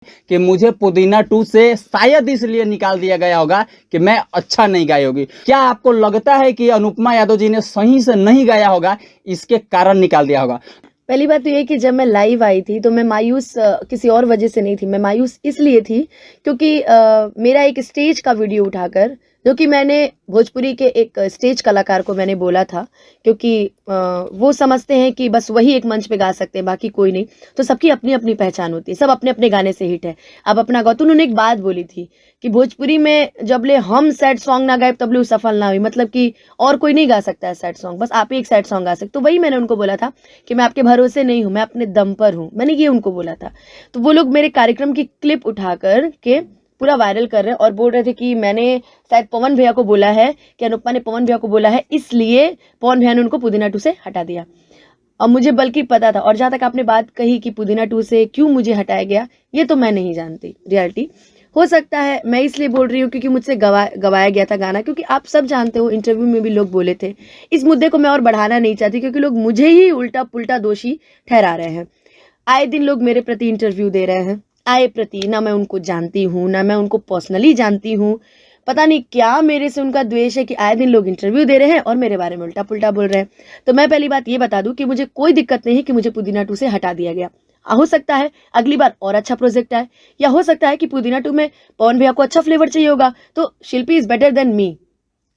कि मुझे पुदीना 2 से शायद इसलिए निकाल दिया गया होगा कि मैं अच्छा नहीं गाई होगी। क्या आपको लगता है कि अनुपमा यादव जी ने सही से नहीं गाया होगा, इसके कारण निकाल दिया होगा? पहली बात तो ये कि जब मैं लाइव आई थी तो मैं मायूस किसी और वजह से नहीं थी, मैं मायूस इसलिए थी क्योंकि मेरा एक स्टेज का वीडियो उठाकर, जो कि मैंने भोजपुरी के एक स्टेज कलाकार को मैंने बोला था, क्योंकि वो समझते हैं कि बस वही एक मंच पे गा सकते हैं, बाकी कोई नहीं। तो सबकी अपनी अपनी पहचान होती है, सब अपने अपने गाने से हिट है, आप अपना गाओ। तो उन्होंने एक बात बोली थी कि भोजपुरी में जब ले हम सैड सॉन्ग ना गाए तब ले सफल ना हुई, मतलब कि और कोई नहीं गा सकता है सैड सॉन्ग, बस आप ही एक सैड सॉन्ग गा सकते। तो वही मैंने उनको बोला था कि मैं आपके भरोसे नहीं हूँ, मैं अपने दम पर हूँ, मैंने ये उनको बोला था। तो वो लोग मेरे कार्यक्रम की क्लिप उठा कर के पूरा वायरल कर रहे हैं और बोल रहे थे कि मैंने शायद पवन भैया को बोला है, कि अनुपमा ने पवन भैया को बोला है, इसलिए पवन भैया ने उनको पुदीना 2 से हटा दिया। और मुझे बल्कि पता था। और जहाँ तक आपने बात कही कि पुदीना 2 से क्यों मुझे हटाया गया, ये तो मैं नहीं जानती रियलिटी। हो सकता है, मैं इसलिए बोल रही हूँ क्योंकि मुझसे गवाया गया था गाना, क्योंकि आप सब जानते हो इंटरव्यू में भी लोग बोले थे। इस मुद्दे को मैं और बढ़ाना नहीं चाहती क्योंकि लोग मुझे ही उल्टा पुल्टा दोषी ठहरा रहे हैं। आए दिन लोग मेरे प्रति इंटरव्यू दे रहे हैं, आए प्रति, ना मैं उनको जानती हूँ ना मैं उनको पर्सनली जानती हूँ, पता नहीं क्या मेरे से उनका द्वेष है कि आए दिन लोग इंटरव्यू दे रहे हैं और मेरे बारे में उल्टा पुल्टा बोल रहे हैं। तो मैं पहली बात ये बता दूं कि मुझे कोई दिक्कत नहीं है कि मुझे पुदीना 2 से हटा दिया गया। हो सकता है अगली बार और अच्छा प्रोजेक्ट आए, या हो सकता है कि पुदीना 2 में पवन भैया को अच्छा फ्लेवर चाहिए होगा, तो शिल्पी इज बेटर देन मी।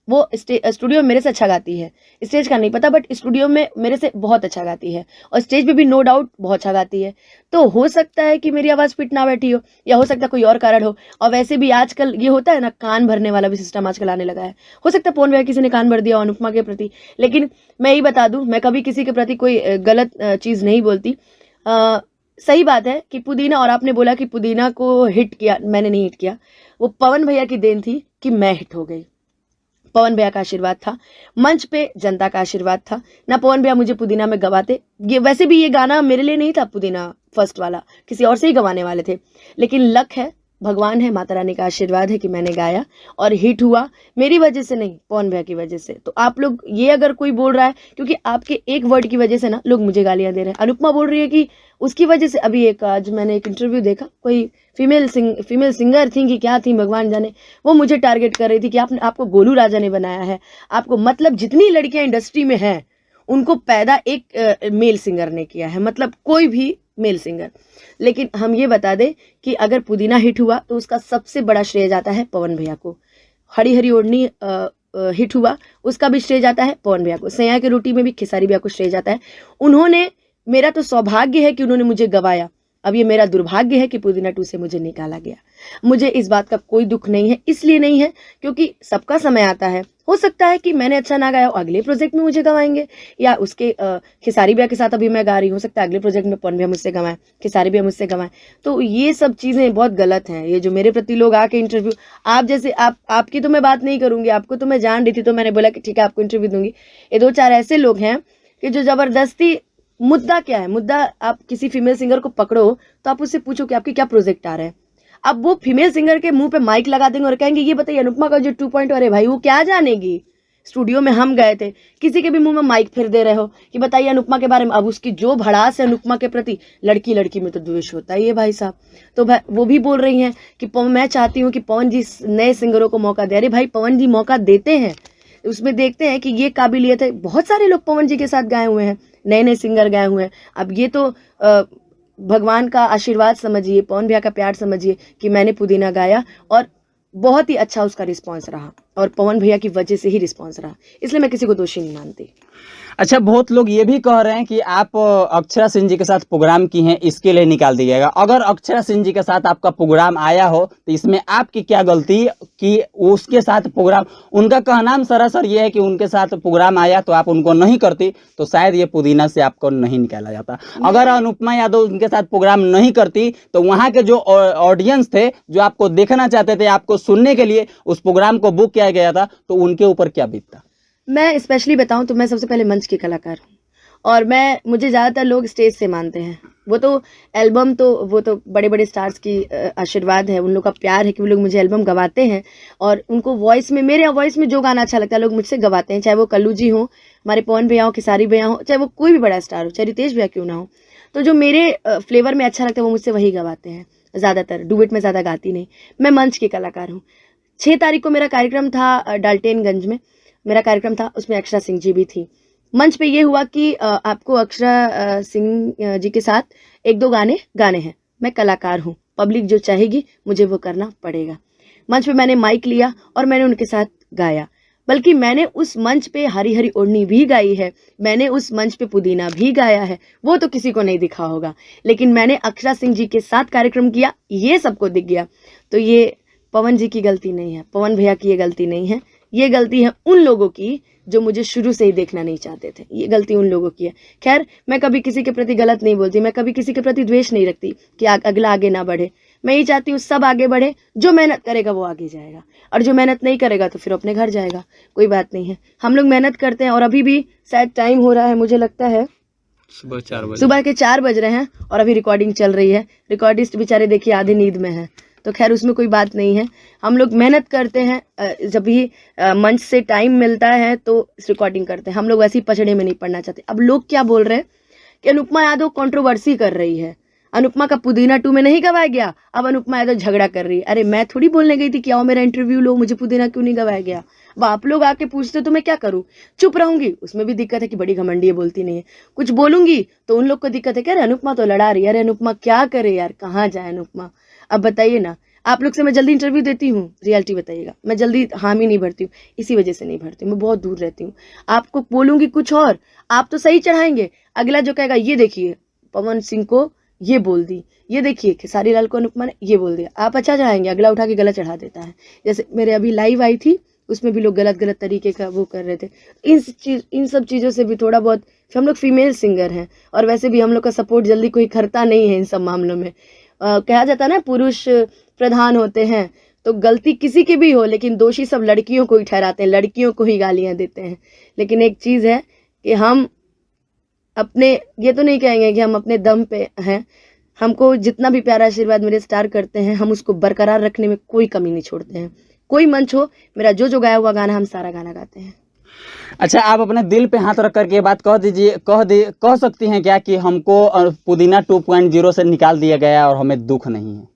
वो स्टूडियो में मेरे से अच्छा गाती है, स्टेज का नहीं पता, बट स्टूडियो में मेरे से बहुत अच्छा गाती है और स्टेज पे भी नो डाउट बहुत अच्छा गाती है। तो हो सकता है कि मेरी आवाज़ फिट ना बैठी हो, या हो सकता है कोई और कारण हो। और वैसे भी आजकल ये होता है ना, कान भरने वाला भी सिस्टम आजकल आने लगा है। हो सकता है पवन भैया किसी ने कान भर दिया अनुपमा के प्रति, लेकिन मैं ही बता दूं, मैं कभी किसी के प्रति कोई गलत चीज़ नहीं बोलती। सही बात है कि पुदीना, और आपने बोला कि पुदीना को हिट किया, मैंने नहीं हिट किया, वो पवन भैया की देन थी कि मैं हिट हो गई। पवन भैया का आशीर्वाद था, मंच पे जनता का आशीर्वाद था ना। पवन भैया मुझे पुदीना में गवाते, ये वैसे भी ये गाना मेरे लिए नहीं था, पुदीना फर्स्ट वाला किसी और से ही गवाने वाले थे, लेकिन लक है, भगवान है, माता रानी का आशीर्वाद है कि मैंने गाया और हिट हुआ, मेरी वजह से नहीं, पवन भैया की वजह से। तो आप लोग ये अगर कोई बोल रहा है, क्योंकि आपके एक वर्ड की वजह से ना लोग मुझे गालियां दे रहे हैं। अनुपमा बोल रही है कि उसकी वजह से, अभी एक आज मैंने एक इंटरव्यू देखा, कोई फीमेल सिंगर थी कि क्या थी भगवान जाने, वो मुझे टारगेट कर रही थी कि आपको गोलू राजा ने बनाया है, आपको, मतलब जितनी लड़कियां इंडस्ट्री में हैं उनको पैदा एक मेल सिंगर ने किया है, मतलब कोई भी मेल सिंगर। लेकिन हम ये बता दें कि अगर पुदीना हिट हुआ तो उसका सबसे बड़ा श्रेय जाता है पवन भैया को। हरी हरी ओढ़नी हिट हुआ, उसका भी श्रेय जाता है पवन भैया को। सैया की रोटी में भी खेसारी भैया को श्रेय जाता है। उन्होंने, मेरा तो सौभाग्य है कि उन्होंने मुझे गवाया, अब ये मेरा दुर्भाग्य है कि पुदीना 2 से मुझे निकाला गया। मुझे इस बात का कोई दुख नहीं है, इसलिए नहीं है क्योंकि सबका समय आता है। हो सकता है कि मैंने अच्छा ना गाया, अगले प्रोजेक्ट में मुझे गवाएंगे, या उसके खेसारी भैया के साथ अभी मैं गा रही हूँ, हो सकता है अगले प्रोजेक्ट में पवन भैया मुझसे गवाएं, खेसारी भैया मुझसे गवाएं। तो ये सब चीज़ें बहुत गलत हैं, ये जो मेरे प्रति लोग आके इंटरव्यू, आप जैसे, आपकी तो मैं बात नहीं करूँगी, आपको तो मैं जान रही थी, तो मैंने बोला कि ठीक है आपको इंटरव्यू दूंगी। ये 2-4 ऐसे लोग हैं कि जो ज़बरदस्ती, मुद्दा क्या है, मुद्दा, आप किसी फीमेल सिंगर को पकड़ो तो आप उससे पूछो कि आपके क्या प्रोजेक्ट आ रहे हैं। अब वो फीमेल सिंगर के मुंह पे माइक लगा देंगे और कहेंगे ये बताइए अनुपमा का जो 2 अरे भाई वो क्या जानेगी, स्टूडियो में हम गए थे, किसी के भी मुंह में माइक फिर दे रहे हो कि बताइए अनुपमा के बारे में। अब उसकी जो भड़ास है अनुपमा के प्रति, लड़की लड़की में तो द्वेष होता ही है भाई साहब। तो वो भी बोल रही हैं कि मैं चाहती हूँ कि पवन जी नए सिंगरों को मौका दे। अरे भाई पवन जी मौका देते हैं, उसमें देखते हैं कि ये काबिलियत है। बहुत सारे लोग पवन जी के साथ गाए हुए हैं, नए नए सिंगर गाए हुए हैं। अब ये तो भगवान का आशीर्वाद समझिए, पवन भैया का प्यार समझिए कि मैंने पुदीना गाया और बहुत ही अच्छा उसका रिस्पांस रहा, और पवन भैया की वजह से ही रिस्पांस रहा, इसलिए मैं किसी को दोषी नहीं मानती। अच्छा, बहुत लोग ये भी कह रहे हैं कि आप अक्षरा सिंह जी के साथ प्रोग्राम की हैं, इसके लिए निकाल दिया। अगर अक्षरा सिंह जी के साथ आपका प्रोग्राम आया हो तो इसमें आपकी क्या गलती कि उसके साथ प्रोग्राम, उनका कहना सरासर ये है कि उनके साथ प्रोग्राम आया तो आप उनको नहीं करती तो शायद ये पुदीना से आपको नहीं निकाला जाता। अगर अनुपमा यादव उनके साथ प्रोग्राम नहीं करती तो वहाँ के जो ऑडियंस थे, जो आपको देखना चाहते थे, आपको सुनने के लिए उस प्रोग्राम को बुक किया गया था, तो उनके ऊपर क्या बीतता? मैं स्पेशली बताऊं तो मैं सबसे पहले मंच की कलाकार हूँ, और मुझे ज़्यादातर लोग स्टेज से मानते हैं। वो तो एल्बम, तो वो तो बड़े बड़े स्टार्स की आशीर्वाद है, उन लोग का प्यार है कि वो लोग मुझे एल्बम गवाते हैं, और उनको वॉइस में, मेरे वॉइस में जो गाना अच्छा लगता है लोग मुझसे गवाते हैं, चाहे वो कल्लू जी हो, हमारे पवन भैया हो, खेसारी भैया हो, चाहे वो कोई भी बड़ा स्टार हो, चाहे रितेश भैया क्यों ना हो। तो जो मेरे फ्लेवर में अच्छा लगता है वो मुझसे वही गवाते हैं। ज़्यादातर, डुएट में ज़्यादा गाती नहीं। मैं मंच की कलाकार हूँ। 6 तारीख को मेरा कार्यक्रम था डाल्टनगंज में, मेरा कार्यक्रम था, उसमें अक्षरा सिंह जी भी थी। मंच पे ये हुआ कि आपको अक्षरा सिंह जी के साथ 1-2 गाने गाने हैं। मैं कलाकार हूँ, पब्लिक जो चाहेगी मुझे वो करना पड़ेगा। मंच पे मैंने माइक लिया और मैंने उनके साथ गाया, बल्कि मैंने उस मंच पे हरी हरी ओढ़नी भी गाई है, मैंने उस मंच पे पुदीना भी गाया है, वो तो किसी को नहीं दिखा होगा, लेकिन मैंने अक्षरा सिंह जी के साथ कार्यक्रम किया, ये सबको दिख गया। तो ये पवन जी की गलती नहीं है, पवन भैया की ये गलती नहीं है, ये गलती है उन लोगों की जो मुझे शुरू से ही देखना नहीं चाहते थे। ये गलती उन लोगों की है। खैर, मैं कभी किसी के प्रति गलत नहीं बोलती, मैं कभी किसी के प्रति द्वेष नहीं रखती कि अगला आगे ना बढ़े। मैं ये चाहती हूँ सब आगे बढ़े, जो मेहनत करेगा वो आगे जाएगा, और जो मेहनत नहीं करेगा तो फिर अपने घर जाएगा। कोई बात नहीं है, हम लोग मेहनत करते हैं। और अभी भी शायद टाइम हो रहा है, मुझे लगता है सुबह के 4 बज रहे हैं और अभी रिकॉर्डिंग चल रही है। रिकॉर्डिस्ट बेचारे देखिए आधे नींद में है, तो खैर उसमें कोई बात नहीं है। हम लोग मेहनत करते हैं, जब भी मंच से टाइम मिलता है तो रिकॉर्डिंग करते हैं। हम लोग वैसे ही पचड़े में नहीं पड़ना चाहते। अब लोग क्या बोल रहे हैं कि अनुपमा यादव कंट्रोवर्सी कर रही है, अनुपमा का पुदीना 2 में नहीं गवाया गया, अब अनुपमा यादव झगड़ा कर रही है। अरे मैं थोड़ी बोलने गई थी कि आओ मेरा इंटरव्यू लो, मुझे पुदीना क्यों नहीं गवाया गया। अब आप लोग आके पूछते तो मैं क्या करूँ, चुप रहूंगी, उसमें भी दिक्कत है कि बड़ी घमंडी है, बोलती नहीं है। कुछ बोलूंगी तो उन लोग को दिक्कत है कि अरे अनुपमा तो लड़ा रही है, अरे अनुपमा क्या करे यार, कहाँ जाए अनुपमा। अब बताइए ना, आप लोग से मैं जल्दी इंटरव्यू देती हूँ, रियलिटी बताइएगा, मैं जल्दी हामी नहीं भरती हूँ, इसी वजह से नहीं भरती हूँ, मैं बहुत दूर रहती हूँ। आपको बोलूंगी कुछ और, आप तो सही चढ़ाएंगे, अगला जो कहेगा ये देखिए पवन सिंह को ये बोल दी, ये देखिए खेसारी लाल को अनुपमा ने ये बोल दिया, आप अच्छा चढ़ाएंगे, अगला उठा के गलत चढ़ा देता है। जैसे मेरे अभी लाइव आई थी, उसमें भी लोग गलत गलत तरीके का वो कर रहे थे। इन सब चीज़ों से भी थोड़ा बहुत, हम लोग फीमेल सिंगर हैं और वैसे भी हम लोग का सपोर्ट जल्दी कोई करता नहीं है इन सब मामलों में। कहा जाता है ना पुरुष प्रधान होते हैं, तो गलती किसी की भी हो लेकिन दोषी सब लड़कियों को ही ठहराते हैं, लड़कियों को ही गालियां देते हैं। लेकिन एक चीज़ है कि हम अपने, ये तो नहीं कहेंगे कि हम अपने दम पे हैं, हमको जितना भी प्यारा आशीर्वाद मेरे स्टार करते हैं, हम उसको बरकरार रखने में कोई कमी नहीं छोड़ते हैं। कोई मंच हो, मेरा जो गाया हुआ गाना, हम सारा गाना गाते हैं। अच्छा, आप अपने दिल पे हाथ रख करके ये बात कह दीजिए, कह सकती हैं क्या कि हमको पुदीना 2.0 से निकाल दिया गया और हमें दुख नहीं है?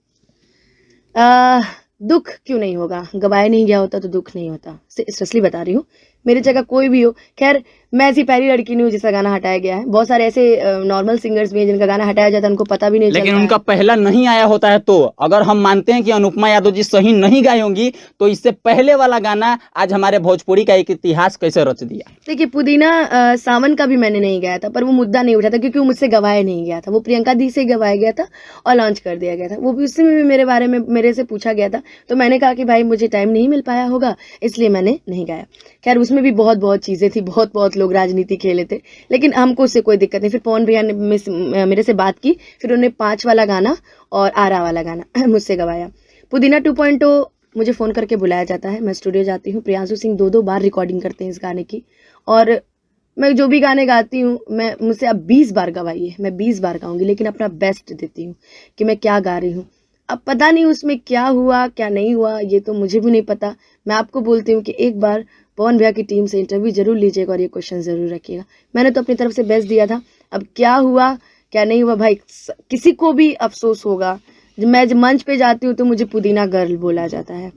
दुख क्यों नहीं होगा, गवाया नहीं गया होता तो दुख नहीं होता, सीरियसली बता रही हूँ। मेरी जगह कोई भी हो, खैर मैं ऐसी पहली लड़की नहीं हूँ जिसका गाना हटाया गया है। बहुत सारे ऐसे नॉर्मल सिंगर्स भी हैं जिनका गाना हटाया जाता है, उनको पता भी नहीं चलता। लेकिन उनका पहला नहीं आया होता है, तो अगर हम मानते हैं कि अनुपमा यादव जी सही नहीं गाई होंगी, तो इससे पहले वाला गाना आज हमारे भोजपुरी का एक इतिहास कैसे रच दिया। देखिए, पुदीना सावन का भी मैंने नहीं गाया था, पर वो मुद्दा नहीं उठा था क्योंकि वो मुझसे गवाया नहीं गया था, वो प्रियंका दी से गवाया गया था और लॉन्च कर दिया गया था। वो भी उसमें भी मेरे बारे में मेरे से पूछा गया था, तो मैंने कहा कि भाई मुझे टाइम नहीं मिल पाया होगा, इसलिए मैंने नहीं गाया। खैर उसमें भी बहुत चीज़ें थी, बहुत लोग राजनीति खेले थे, लेकिन हमको उससे कोई दिक्कत नहीं। फिर पवन भैया ने मेरे से बात की, फिर उन्होंने 5 वाला गाना और आरा वाला गाना मुझसे गवाया। पुदीना 2.0 मुझे फ़ोन करके बुलाया जाता है, मैं स्टूडियो जाती हूँ, प्रियांशु सिंह 2 बार रिकॉर्डिंग करते हैं इस गाने की, और मैं जो भी गाने गाती हूँ, मैं मुझसे अब 20 बार गवाइए, मैं 20 बार गाऊंगी, लेकिन अपना बेस्ट देती हूँ कि मैं क्या गा रही हूँ। अब पता नहीं उसमें क्या हुआ क्या नहीं हुआ, ये तो मुझे भी नहीं पता। मैं आपको बोलती हूँ कि एक बार पवन भैया की टीम से इंटरव्यू जरूर लीजिएगा और ये क्वेश्चन जरूर रखिएगा। मैंने तो अपनी तरफ से बेस्ट दिया था, अब क्या हुआ क्या नहीं हुआ भाई किसी को भी अफसोस होगा। जब मैं मंच पे जाती हूँ तो मुझे पुदीना गर्ल बोला जाता है,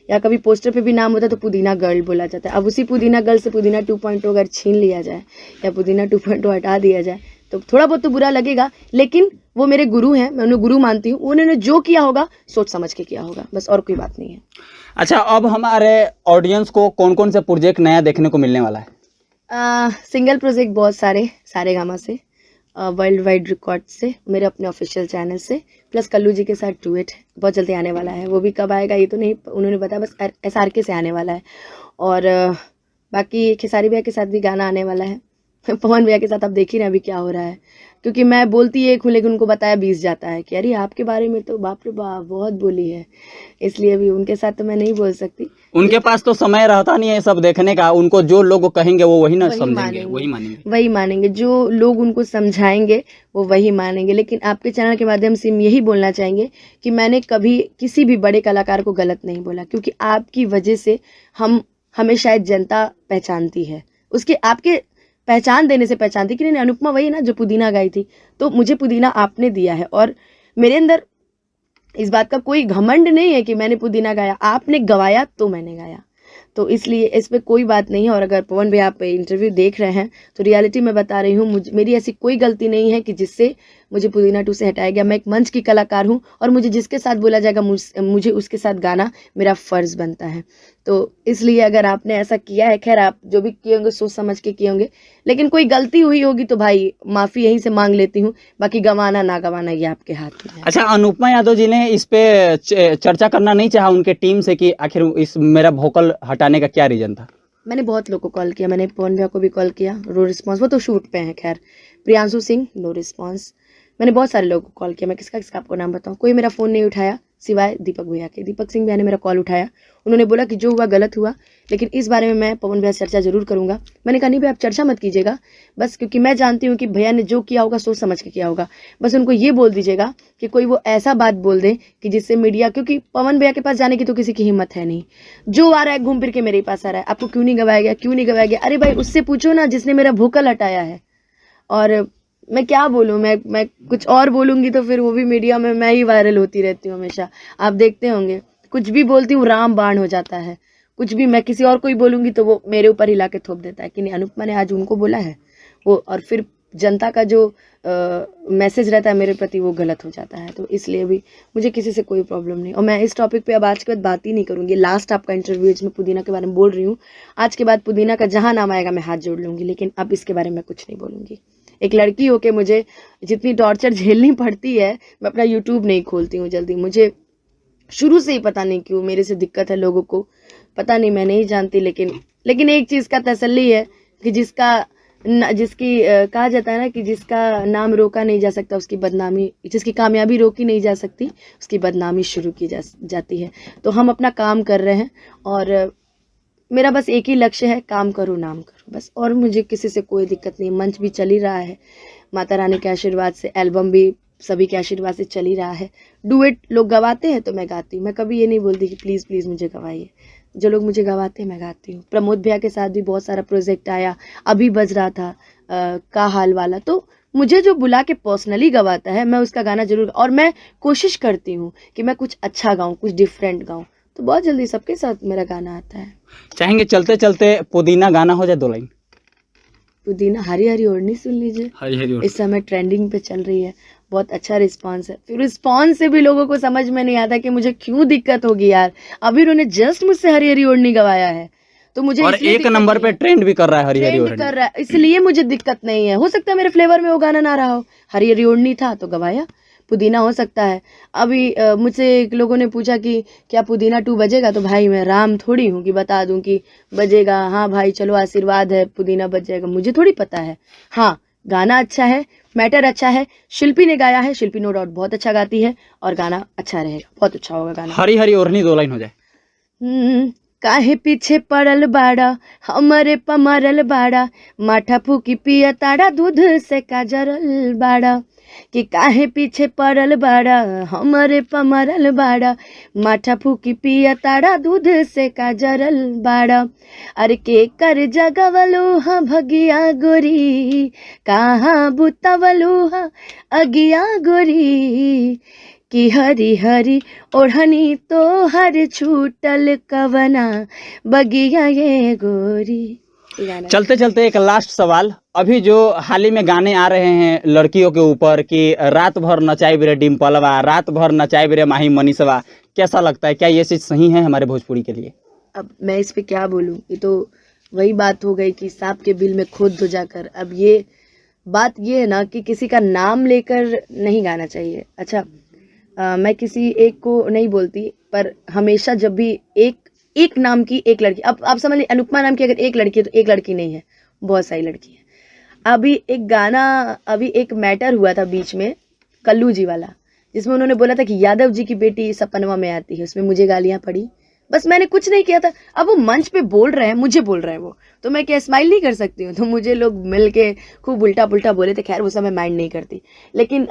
या कभी पोस्टर पे भी नाम होता है तो पुदीना गर्ल बोला जाता है। अब उसी पुदीना गर्ल से पुदीना 2.0 अगर छीन लिया जाए या पुदीना 2.0 हटा दिया जाए तो थोड़ा बहुत तो बुरा लगेगा, लेकिन वो मेरे गुरु हैं, मैं उन्हें गुरु मानती हूँ। उन्होंने जो किया होगा सोच समझ के किया होगा, बस और कोई बात नहीं है। अच्छा, अब हमारे ऑडियंस को कौन कौन से प्रोजेक्ट नया देखने को मिलने वाला है? सिंगल प्रोजेक्ट बहुत सारे गामा से, वर्ल्ड वाइड रिकॉर्ड से, मेरे अपने ऑफिशियल चैनल से, प्लस कल्लू जी के साथ डुएट बहुत जल्दी आने वाला है। वो भी कब आएगा ये तो नहीं उन्होंने बताया, बस SRK से आने वाला है। और बाकी खेसारी भैया के साथ भी गाना आने वाला है। पवन भैया के साथ आप देखिए ना अभी क्या हो रहा है, क्योंकि मैं बोलती एक हूँ लेकिन उनको बताया 20 जाता है कि अरे आपके बारे में तो बाप रे बाप बहुत बोली है, इसलिए अभी उनके साथ तो मैं नहीं बोल सकती। उनके पास तो समय रहता नहीं है सब देखने का, उनको जो लोग कहेंगे वो वही ना समझेंगे, वही मानेंगे, जो लोग उनको समझाएंगे वो वही मानेंगे। लेकिन आपके चैनल के माध्यम से हम यही बोलना चाहेंगे कि मैंने कभी किसी भी बड़े कलाकार को गलत नहीं बोला, क्योंकि आपकी वजह से हमें शायद जनता पहचानती है, उसके आपके पहचान देने से पहचानती कि नहीं अनुपमा वही ना जो पुदीना गाई थी, तो मुझे पुदीना आपने दिया है और मेरे अंदर इस बात का कोई घमंड नहीं है कि मैंने पुदीना गाया, आपने गवाया तो मैंने गाया, तो इसलिए इस पे कोई बात नहीं है। और अगर पवन भाई आप इंटरव्यू देख रहे हैं तो रियलिटी में बता रही हूँ, मेरी ऐसी कोई गलती नहीं है कि जिससे मुझे पुदीना 2 से हटाया गया। मैं एक मंच की कलाकार हूँ और मुझे जिसके साथ बोला जाएगा मुझे उसके साथ गाना मेरा फ़र्ज़ बनता है। तो इसलिए अगर आपने ऐसा किया है, खैर आप जो भी किए होंगे सोच समझ के किए होंगे, लेकिन कोई गलती हुई होगी तो भाई माफ़ी यहीं से मांग लेती हूँ, बाकी गंवाना ना गंवाना ये आपके हाथ में है। अच्छा, अनुपमा यादव जी ने इस पे चर्चा करना नहीं चाहा उनके टीम से कि आखिर इस मेरा वोकल हटाने का क्या रीजन था? मैंने बहुत लोगों को कॉल किया, मैंने पवन भैया को भी कॉल किया, नो रिस्पॉन्स, वो तो शूट पे हैं। खैर प्रियांशु सिंह, नो रिस्पॉन्स। मैंने बहुत सारे लोगों को कॉल किया, मैं किसका किसका आपको नाम बताऊं, कोई मेरा फ़ोन नहीं उठाया सिवाय दीपक भैया के। दीपक सिंह भैया ने मेरा कॉल उठाया, उन्होंने बोला कि जो हुआ गलत हुआ, लेकिन इस बारे में मैं पवन भैया से चर्चा जरूर करूंगा। मैंने कहा नहीं भैया आप चर्चा मत कीजिएगा, बस क्योंकि मैं जानती हूँ कि भैया ने जो किया होगा सोच समझ के किया होगा, बस उनको ये बोल दीजिएगा कि कोई वो ऐसा बात बोल दे कि जिससे मीडिया, क्योंकि पवन भैया के पास जाने की तो किसी की हिम्मत है नहीं, जो आ रहा है घूम फिर के मेरे पास आ रहा है, आपको क्यों नहीं गवाया गया, क्यों नहीं गवाया गया। अरे भाई उससे पूछो ना जिसने मेरा वोकल हटाया है। और मैं क्या बोलूँ, मैं कुछ और बोलूँगी तो फिर वो भी मीडिया में मैं ही वायरल होती रहती हूँ हमेशा, आप देखते होंगे। कुछ भी बोलती हूँ राम बाण हो जाता है, कुछ भी मैं किसी और को ही बोलूँगी तो वो मेरे ऊपर ही ला के थोप देता है कि नहीं अनुपमा ने आज उनको बोला है वो, और फिर जनता का जो मैसेज रहता है मेरे प्रति वो गलत हो जाता है। तो इसलिए भी मुझे किसी से कोई प्रॉब्लम नहीं, और मैं इस टॉपिक पे अब आज के बाद बात ही नहीं करूँगी। लास्ट आपका इंटरव्यू जिसमें पुदीना के बारे में बोल रही हूँ, आज के बाद पुदीना का जहाँ नाम आएगा मैं हाथ जोड़ लूँगी, लेकिन अब इसके बारे में कुछ नहीं बोलूँगी। एक लड़की होके मुझे जितनी टॉर्चर झेलनी पड़ती है, मैं अपना यूट्यूब नहीं खोलती हूँ जल्दी। मुझे शुरू से ही पता नहीं क्यों मेरे से दिक्कत है लोगों को, पता नहीं, मैं नहीं जानती, लेकिन एक चीज़ का तसल्ली है कि जिसकी कहा जाता है ना कि जिसका नाम रोका नहीं जा सकता उसकी बदनामी, जिसकी कामयाबी रोकी नहीं जा सकती उसकी बदनामी शुरू की जाती है। तो हम अपना काम कर रहे हैं और मेरा बस एक ही लक्ष्य है, काम करो नाम करो बस, और मुझे किसी से कोई दिक्कत नहीं। मंच भी चल ही रहा है माता रानी के आशीर्वाद से, एल्बम भी सभी के आशीर्वाद से चल ही रहा है। डुएट लोग गवाते हैं तो मैं गाती हूँ, मैं कभी ये नहीं बोलती कि प्लीज़ प्लीज़ मुझे गवाइए, जो लोग मुझे गवाते हैं मैं गाती हूँ। प्रमोद भैया के साथ भी बहुत सारा प्रोजेक्ट आया, अभी बज रहा था का हाल वाला, तो मुझे जो बुला के पर्सनली गवाता है मैं उसका गाना जरूर, और मैं कोशिश करती हूँ कि मैं कुछ अच्छा गाऊँ, कुछ डिफरेंट गाऊँ, तो बहुत जल्दी सबके साथ मेरा गाना आता है। चाहेंगे चलते चलते पुदीना गाना हो जाए 2 लाइन? पुदीना हरी हरी ओढ़नी सुन लीजिए, हरी हरी इस समय ट्रेंडिंग पे चल रही है, बहुत अच्छा रिस्पांस है। फिर रिस्पांस से भी लोगों को समझ में नहीं आता कि मुझे क्यों दिक्कत होगी यार, अभी उन्होंने जस्ट मुझसे हरी हरी ओढ़नी गवाया है तो मुझे और इसलिए एक दिक्कत नंबर नहीं पे है। ट्रेंड भी कर रहा है हरी हरी ट्रेंड ओढ़नी। कर रहा है, इसलिए मुझे दिक्कत नहीं है। हो सकता है मेरे फ्लेवर में वो गाना ना रहा हो, हरी हरी ओढ़नी था तो गवाया, पुदीना हो सकता है। अभी मुझसे लोगों ने पूछा कि क्या पुदीना 2 बजेगा, तो भाई मैं राम थोड़ी हूँ कि बता दूं कि बजेगा। हाँ भाई चलो आशीर्वाद है पुदीना बज जाएगा, मुझे थोड़ी पता है। हाँ गाना अच्छा है, मैटर अच्छा है, शिल्पी ने गाया है, शिल्पी नो डाउट बहुत अच्छा गाती है और गाना अच्छा रहेगा, बहुत अच्छा होगा गाना। हरी हरी ओढ़नी 2 लाइन हो जाए। काहे पीछे पड़ल बाड़ा, हमरे पमरल बाड़ा, माठा फूकी पिया ताड़ा, दूध से काजरल बाड़ा। कि काहे पीछे पड़ल बाड़ा, हमरे पमरल बाड़ा, माठा फूकी पिया ताड़ा, दूध से काजरल बाड़ा। अरे के कर जगवलू हा भगिया गोरी, कहाँ बुतवलू हा अगिया गोरी। कि हरी हरी ओढ़नी तो हर छूटल कवना बगिया ये गोरी। चलते चलते एक लास्ट सवाल, अभी जो हाल ही में गाने आ रहे हैं लड़कियों के ऊपर कि रात भर नचाई बिरे डिम्पलवा, रात भर नचाई बिरे माही मनीषवा, कैसा लगता है, क्या ये चीज सही है हमारे भोजपुरी के लिए? अब मैं इस पे क्या बोलूं, ये तो वही बात हो गई कि सांप के बिल में खुद हो जाकर। अब ये बात ये है ना कि किसी का नाम लेकर नहीं गाना चाहिए। अच्छा मैं किसी एक को नहीं बोलती, पर हमेशा जब भी एक नाम की एक लड़की, अब आप समझ लीजिए अनुपमा नाम की अगर एक लड़की है तो एक लड़की नहीं है, बहुत सारी लड़की है। अभी एक गाना, अभी एक मैटर हुआ था बीच में कल्लू जी वाला, जिसमें उन्होंने बोला था कि यादव जी की बेटी सपनवा में आती है, उसमें मुझे गालियां पड़ी, बस मैंने कुछ नहीं किया था। अब वो मंच पे बोल रहे हैं, मुझे बोल रहे हैं वो, तो मैं क्या स्माइल नहीं कर सकती हूँ? तो मुझे लोग मिल के खूब उल्टा पुल्टा बोले थे, खैर वो सब मैं माइंड नहीं करती। लेकिन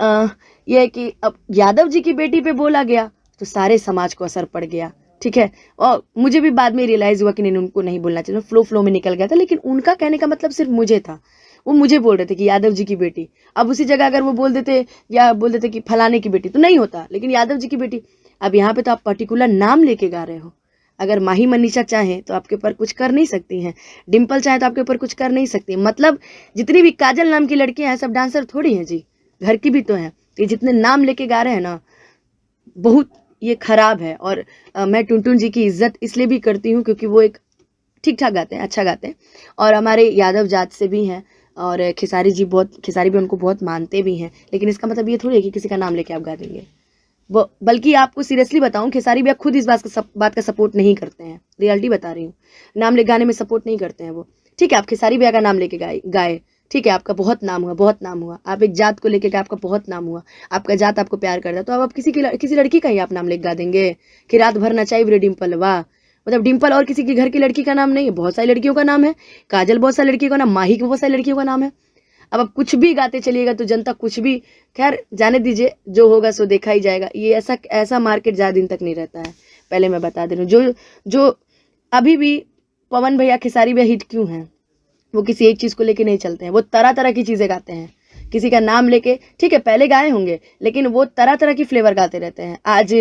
ये है कि अब यादव जी की बेटी पे बोला गया तो सारे समाज को असर पड़ गया, ठीक है। और मुझे भी बाद में रियलाइज हुआ कि नहीं, उनको नहीं बोलना चाहिए, फ्लो में निकल गया था, लेकिन उनका कहने का मतलब सिर्फ मुझे था, वो मुझे बोल रहे थे कि यादव जी की बेटी। अब उसी जगह अगर वो बोल देते या बोल देते कि फलाने की बेटी तो नहीं होता, लेकिन यादव जी की बेटी। अब यहाँ पे तो आप पर्टिकुलर नाम लेके गा रहे हो। अगर माही मनीषा चाहे तो आपके ऊपर कुछ कर नहीं सकती हैं, डिम्पल चाहे तो आपके ऊपर कुछ कर नहीं सकती। मतलब जितनी भी काजल नाम की लड़कियां हैं सब डांसर थोड़ी हैं जी, घर की भी तो हैं। तो ये जितने नाम लेके गा रहे हैं ना, बहुत ये खराब है। और मैं टुनटुन जी की इज्जत इसलिए भी करती हूँ क्योंकि वो एक ठीक ठाक गाते हैं, अच्छा गाते हैं, और हमारे यादव जात से भी हैं, और खेसारी जी खेसारी भी उनको बहुत मानते भी हैं। लेकिन इसका मतलब ये थोड़ी है कि किसी का नाम लेके आप गा देंगे। वो बल्कि आपको सीरियसली बताऊं, खेसारी भी खुद इस बात का सपोर्ट नहीं करते हैं। रियलिटी बता रही हूँ, नाम ले गाने में सपोर्ट नहीं करते हैं वो। ठीक है, आप खेसारी भैया का नाम लेके गाए, ठीक है, आपका बहुत नाम हुआ, बहुत नाम हुआ। आप एक जात को लेके गए, आपका बहुत नाम हुआ, आपका जात आपको प्यार करता है, तो अब आप किसी लड़की का ही आप नाम लेके गा देंगे कि रात भर नचाई रे डिम्पल। वाह, मतलब डिम्पल और किसी के घर की लड़की का नाम नहीं है, बहुत सारी लड़कियों का नाम है। काजल बहुत सारी लड़कियों का नाम, माही की बहुत सारी लड़कियों का नाम है। अब आप कुछ भी गाते चलिएगा तो जनता कुछ भी, खैर जाने दीजिए, जो होगा सो देखा ही जाएगा। ये ऐसा मार्केट ज़्यादा दिन तक नहीं रहता है, पहले मैं बता दे रही हूँ। जो अभी भी पवन भैया खेसारी भैया हिट क्यों हैं, वो किसी एक चीज़ को लेके नहीं चलते हैं। वो तरह तरह की चीज़ें गाते हैं, किसी का नाम लेके, ठीक है पहले गाए होंगे, लेकिन वो तरह तरह की फ्लेवर गाते रहते हैं। आज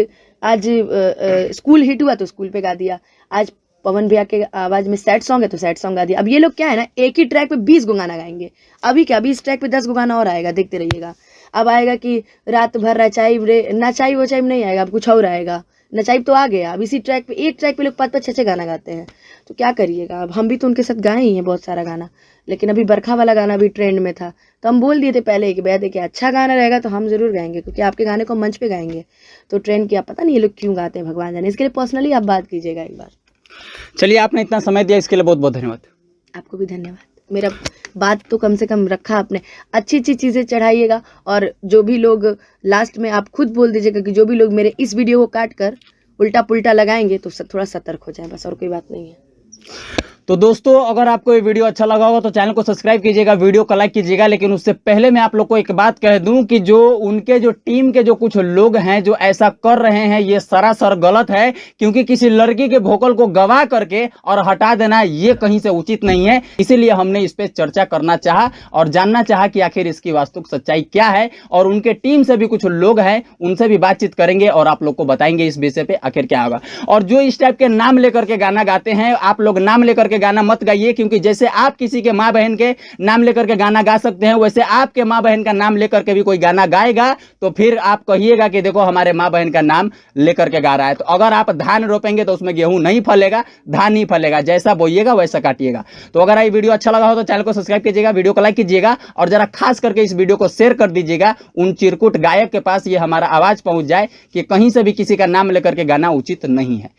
स्कूल हिट हुआ तो स्कूल पे गा दिया, आज पवन भैया के आवाज में सैड सॉन्ग है तो सैड सॉन्ग गा दिया। अब ये लोग क्या है ना, एक ही ट्रैक पे 20 गो गाना गाएंगे। अभी क्या, अभी इस ट्रैक पे 10 गो गाना और आएगा, देखते रहिएगा। अब आएगा कि रात भर नचाई रे, नचाई वो चाइब नहीं आएगा, अब कुछ और आएगा। नचाई तो आ गया, अब इसी ट्रैक पे, एक ट्रैक पे लोग 5-5 6-6 गाना गाते हैं, तो क्या करिएगा। अब हम भी तो उनके साथ गाए ही हैं बहुत सारा गाना, लेकिन अभी बरखा वाला गाना भी ट्रेंड में था, तो हम बोल दिए थे पहले ही कि भैया देखिए अच्छा गाना रहेगा तो हम जरूर गाएंगे, क्योंकि आपके गाने को मंच पे गाएंगे। तो ट्रेंड किया, पता नहीं ये लोग क्यों गाते हैं, भगवान जाने। इसके लिए पर्सनली आप बात कीजिएगा एक बार। चलिए, आपने इतना समय दिया इसके लिए बहुत बहुत धन्यवाद। आपको भी धन्यवाद। मेरा बात तो कम से कम रखा आपने, अच्छी अच्छी चीज़ें चढ़ाइएगा। और जो भी लोग लास्ट में आप खुद बोल दीजिएगा कि जो भी लोग मेरे इस वीडियो को काट कर उल्टा पुल्टा लगाएंगे तो थोड़ा सतर्क हो जाए, बस और कोई बात नहीं है। तो दोस्तों, अगर आपको ये वीडियो अच्छा लगा होगा तो चैनल को सब्सक्राइब कीजिएगा, वीडियो को लाइक कीजिएगा। लेकिन उससे पहले मैं आप लोग को एक बात कह दूं कि जो उनके जो टीम के जो कुछ लोग हैं जो ऐसा कर रहे हैं, ये सरासर गलत है। क्योंकि किसी लड़की के वोकल को गवा करके और हटा देना ये कहीं से उचित नहीं है। इसीलिए हमने इस पे चर्चा करना चाहा और जानना चाहा कि आखिर इसकी वास्तविक सच्चाई क्या है। और उनके टीम से भी कुछ लोग हैं, उनसे भी बातचीत करेंगे और आप लोग को बताएंगे इस विषय पे आखिर क्या होगा। और जो इस टाइप के नाम लेकर के गाना गाते हैं, आप लोग नाम लेकर के गाना मत गाइए। क्योंकि जैसे आप किसी के माँ बहन के नाम लेकर के गाना गा सकते हैं, वैसे आपके माँ बहन का नाम लेकर के भी कोई गाना गाएगा तो फिर आप कहिएगा कि देखो हमारे माँ बहन का नाम लेकर के गा रहा है। तो अगर आप धान रोपेंगे तो उसमें गेहूं नहीं फलेगा, धान नहीं फलेगा, जैसा बोइएगा वैसा काटिएगा। तो अगर ये वीडियो अच्छा लगा हो तो चैनल को सब्सक्राइब कीजिएगा, वीडियो को लाइक कीजिएगा और जरा खास करके इस वीडियो को शेयर कर दीजिएगा उन चिरकुट गायक के पास ये हमारा आवाज पहुंच जाए कि कहीं से भी किसी का नाम लेकर के गाना उचित नहीं है।